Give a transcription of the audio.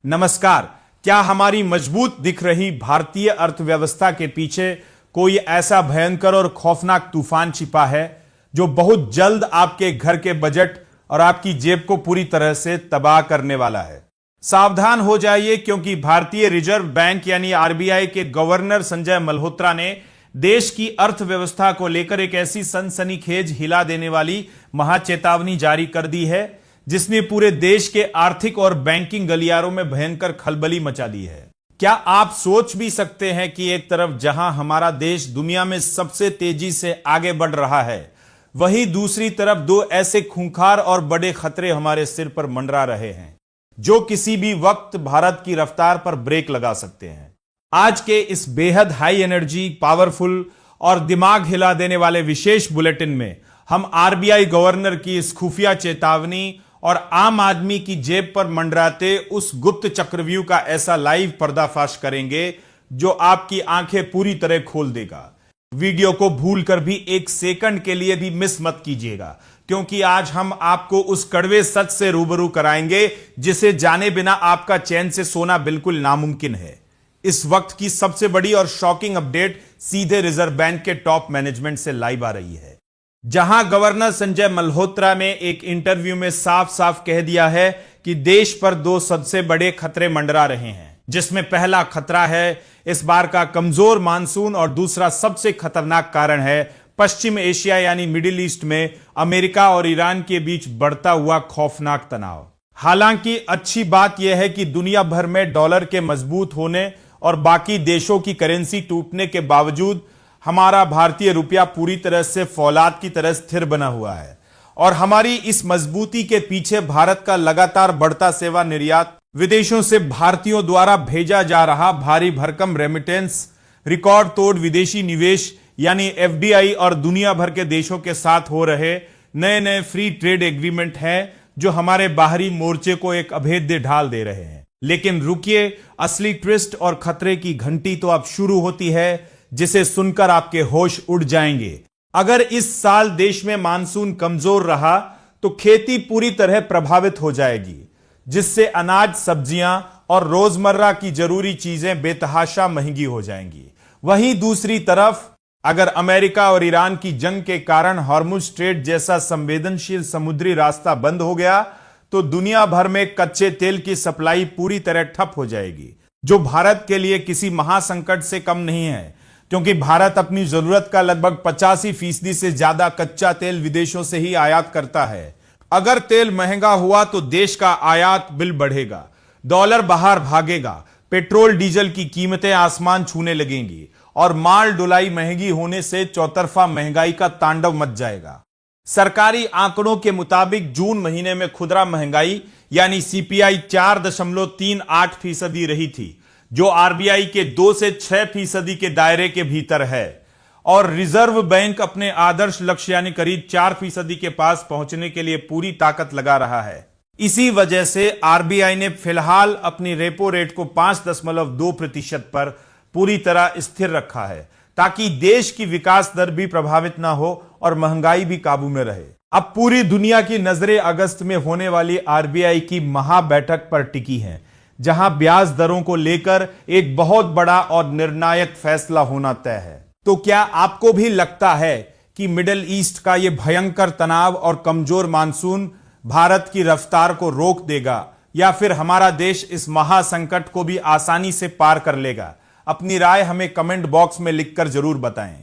नमस्कार। क्या हमारी मजबूत दिख रही भारतीय अर्थव्यवस्था के पीछे कोई ऐसा भयंकर और खौफनाक तूफान छिपा है जो बहुत जल्द आपके घर के बजट और आपकी जेब को पूरी तरह से तबाह करने वाला है? सावधान हो जाइए, क्योंकि भारतीय रिजर्व बैंक यानी आरबीआई के गवर्नर संजय मल्होत्रा ने देश की अर्थव्यवस्था को लेकर एक ऐसी सनसनीखेज, हिला देने वाली महाचेतावनी जारी कर दी है जिसने पूरे देश के आर्थिक और बैंकिंग गलियारों में भयंकर खलबली मचा दी है। क्या आप सोच भी सकते हैं कि एक तरफ जहां हमारा देश दुनिया में सबसे तेजी से आगे बढ़ रहा है, वहीं दूसरी तरफ दो ऐसे खूंखार और बड़े खतरे हमारे सिर पर मंडरा रहे हैं जो किसी भी वक्त भारत की रफ्तार पर ब्रेक लगा सकते हैं। आज के इस बेहद हाई एनर्जी, पावरफुल और दिमाग हिला देने वाले विशेष बुलेटिन में हम आरबीआई गवर्नर की इस खुफिया चेतावनी और आम आदमी की जेब पर मंडराते उस गुप्त चक्रव्यूह का ऐसा लाइव पर्दाफाश करेंगे जो आपकी आंखें पूरी तरह खोल देगा। वीडियो को भूलकर भी एक सेकंड के लिए भी मिस मत कीजिएगा, क्योंकि आज हम आपको उस कड़वे सच से रूबरू कराएंगे जिसे जाने बिना आपका चैन से सोना बिल्कुल नामुमकिन है। इस वक्त की सबसे बड़ी और शॉकिंग अपडेट सीधे रिजर्व बैंक के टॉप मैनेजमेंट से लाइव आ रही है, जहां गवर्नर संजय मल्होत्रा ने एक इंटरव्यू में साफ साफ कह दिया है कि देश पर दो सबसे बड़े खतरे मंडरा रहे हैं, जिसमें पहला खतरा है इस बार का कमजोर मानसून और दूसरा सबसे खतरनाक कारण है पश्चिम एशिया यानी मिडिल ईस्ट में अमेरिका और ईरान के बीच बढ़ता हुआ खौफनाक तनाव। हालांकि अच्छी बात यह है कि दुनिया भर में डॉलर के मजबूत होने और बाकी देशों की करेंसी टूटने के बावजूद हमारा भारतीय रुपया पूरी तरह से फौलाद की तरह स्थिर बना हुआ है, और हमारी इस मजबूती के पीछे भारत का लगातार बढ़ता सेवा निर्यात, विदेशों से भारतीयों द्वारा भेजा जा रहा भारी भरकम रेमिटेंस, रिकॉर्ड तोड़ विदेशी निवेश यानी एफडीआई और दुनिया भर के देशों के साथ हो रहे नए नए फ्री ट्रेड एग्रीमेंट हैं जो हमारे बाहरी मोर्चे को एक अभेद्य ढाल दे रहे हैं। लेकिन रुकिए, असली ट्विस्ट और खतरे की घंटी तो अब शुरू होती है, जिसे सुनकर आपके होश उड़ जाएंगे। अगर इस साल देश में मानसून कमजोर रहा तो खेती पूरी तरह प्रभावित हो जाएगी, जिससे अनाज, सब्जियां और रोजमर्रा की जरूरी चीजें बेतहाशा महंगी हो जाएंगी। वहीं दूसरी तरफ अगर अमेरिका और ईरान की जंग के कारण हॉर्मुज स्ट्रेट जैसा संवेदनशील समुद्री रास्ता बंद हो गया तो दुनिया भर में कच्चे तेल की सप्लाई पूरी तरह ठप हो जाएगी, जो भारत के लिए किसी महासंकट से कम नहीं है, क्योंकि भारत अपनी जरूरत का लगभग 85% से ज्यादा कच्चा तेल विदेशों से ही आयात करता है। अगर तेल महंगा हुआ तो देश का आयात बिल बढ़ेगा, डॉलर बाहर भागेगा, पेट्रोल डीजल की कीमतें आसमान छूने लगेंगी और माल ढुलाई महंगी होने से चौतरफा महंगाई का तांडव मच जाएगा। सरकारी आंकड़ों के मुताबिक जून महीने में खुदरा महंगाई यानी सीपीआई 4.38% रही थी, जो आरबीआई के 2 से 6% के दायरे के भीतर है, और रिजर्व बैंक अपने आदर्श लक्ष्य यानी करीब 4% के पास पहुंचने के लिए पूरी ताकत लगा रहा है। इसी वजह से आरबीआई ने फिलहाल अपनी रेपो रेट को 5.2% पर पूरी तरह स्थिर रखा है, ताकि देश की विकास दर भी प्रभावित ना हो और महंगाई भी काबू में रहे। अब पूरी दुनिया की नजरें अगस्त में होने वाली आरबीआई की महा बैठक पर टिकी हैं, जहां ब्याज दरों को लेकर एक बहुत बड़ा और निर्णायक फैसला होना तय है। तो क्या आपको भी लगता है कि मिडिल ईस्ट का यह भयंकर तनाव और कमजोर मानसून भारत की रफ्तार को रोक देगा, या फिर हमारा देश इस महासंकट को भी आसानी से पार कर लेगा? अपनी राय हमें कमेंट बॉक्स में लिखकर जरूर बताएं।